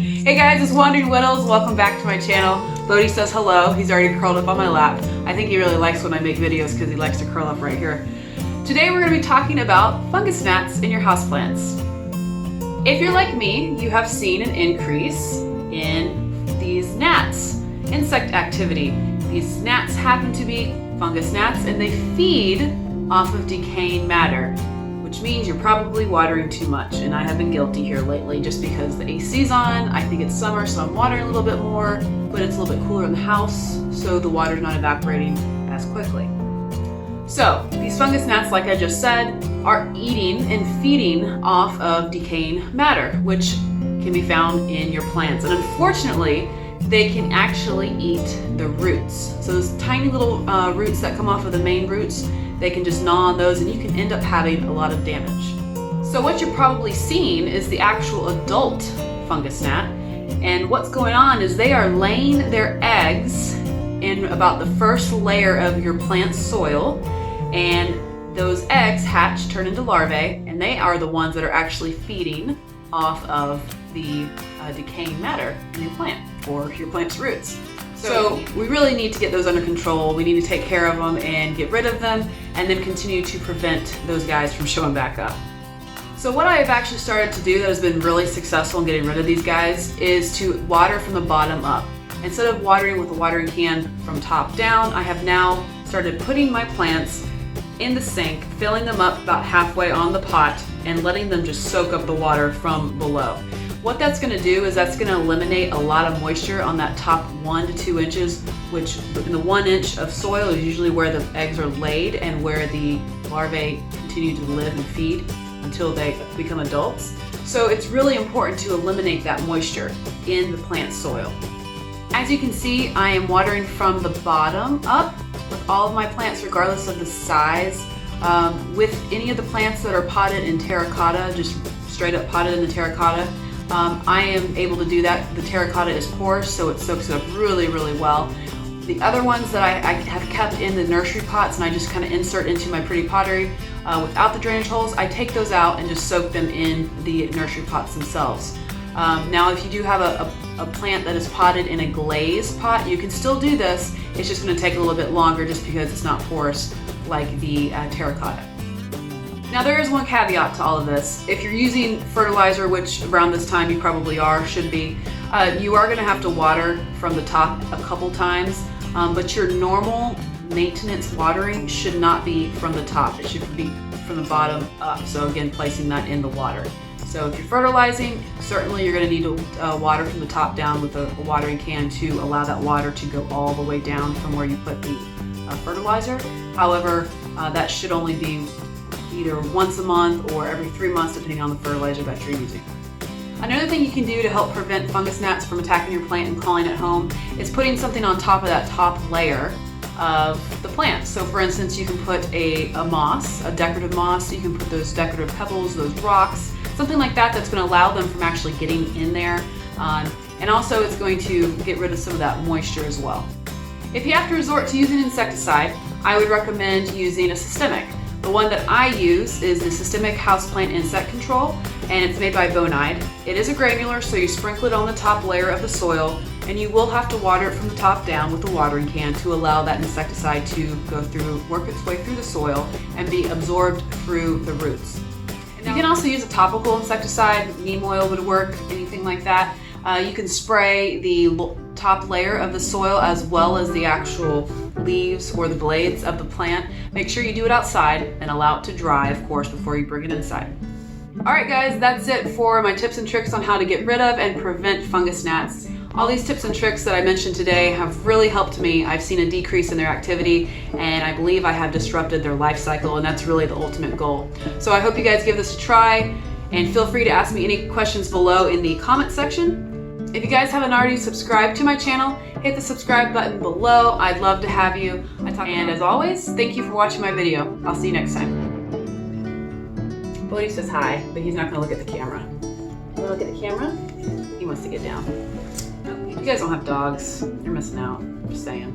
Hey guys, it's Wandering Whittles. Welcome back to my channel. Bodhi says hello. He's already curled up on my lap. I think he really likes when I make videos because he likes to curl up right here. Today we're going to be talking about fungus gnats in your houseplants. If you're like me, you have seen an increase in these gnats, insect activity. These gnats happen to be fungus gnats and they feed off of decaying matter, which means you're probably watering too much. And I have been guilty here lately just because the AC's on. I think it's summer, so I'm watering a little bit more, but it's a little bit cooler in the house, so the water's not evaporating as quickly. So these fungus gnats, like I just said, are eating and feeding off of decaying matter, which can be found in your plants. And unfortunately, they can actually eat the roots. So those tiny little roots that come off of the main roots, they can just gnaw on those and you can end up having a lot of damage. So what you're probably seeing is the actual adult fungus gnat. And what's going on is they are laying their eggs in about the first layer of your plant's soil, and those eggs hatch, turn into larvae, and they are the ones that are actually feeding off of the decaying matter in your plant or your plant's roots. So we really need to get those under control. We need to take care of them and get rid of them, and then continue to prevent those guys from showing back up. So what I have actually started to do that has been really successful in getting rid of these guys is to water from the bottom up. Instead of watering with a watering can from top down, I have now started putting my plants in the sink, filling them up about halfway on the pot, and letting them just soak up the water from below. What that's going to do is that's going to eliminate a lot of moisture on that top 1 to 2 inches, which in the 1 inch of soil is usually where the eggs are laid and where the larvae continue to live and feed until they become adults. So it's really important to eliminate that moisture in the plant soil. As you can see, I am watering from the bottom up with all of my plants regardless of the size. With any of the plants that are potted in terracotta, just straight up potted in the terracotta, I am able to do that. The terracotta is porous, so it soaks it up really, really well. The other ones that I have kept in the nursery pots and I just kind of insert into my pretty pottery without the drainage holes, I take those out and just soak them in the nursery pots themselves. Now if you do have a plant that is potted in a glazed pot, you can still do this. It's just going to take a little bit longer just because it's not porous like the terracotta. Now there is one caveat to all of this. If you're using fertilizer, which around this time you probably should be, you are going to have to water from the top a couple times, but your normal maintenance watering should not be from the top. It should be from the bottom up. So again, placing that in the water. So if you're fertilizing, certainly you're going to need to water from the top down with a watering can to allow that water to go all the way down from where you put the fertilizer. However, that should only be either once a month or every 3 months depending on the fertilizer that you're using. Another thing you can do to help prevent fungus gnats from attacking your plant and calling it home is putting something on top of that top layer of the plant. So for instance, you can put a moss, a decorative moss, you can put those decorative pebbles, those rocks, something like that that's going to allow them from actually getting in there. And also it's going to get rid of some of that moisture as well. If you have to resort to using insecticide, I would recommend using a systemic. The one that I use is the Systemic Houseplant Insect Control, and it's made by Bonide. It is a granular, so you sprinkle it on the top layer of the soil, and you will have to water it from the top down with a watering can to allow that insecticide to go through, work its way through the soil, and be absorbed through the roots. You can also use a topical insecticide. Neem oil would work, anything like that. You can spray the top layer of the soil as well as the actual leaves or the blades of the plant. Make sure you do it outside and allow it to dry, of course, before you bring it inside. Alright guys, that's it for my tips and tricks on how to get rid of and prevent fungus gnats. All these tips and tricks that I mentioned today have really helped me. I've seen a decrease in their activity, and I believe I have disrupted their life cycle, and that's really the ultimate goal. So I hope you guys give this a try, and feel free to ask me any questions below in the comment section. If you guys haven't already subscribed to my channel, hit the subscribe button below. I'd love to have you. And as always, thank you for watching my video. I'll see you next time. Bodhi says hi, but he's not going to look at the camera. You want to look at the camera? He wants to get down. No, you guys don't have dogs. You're missing out. I'm just saying.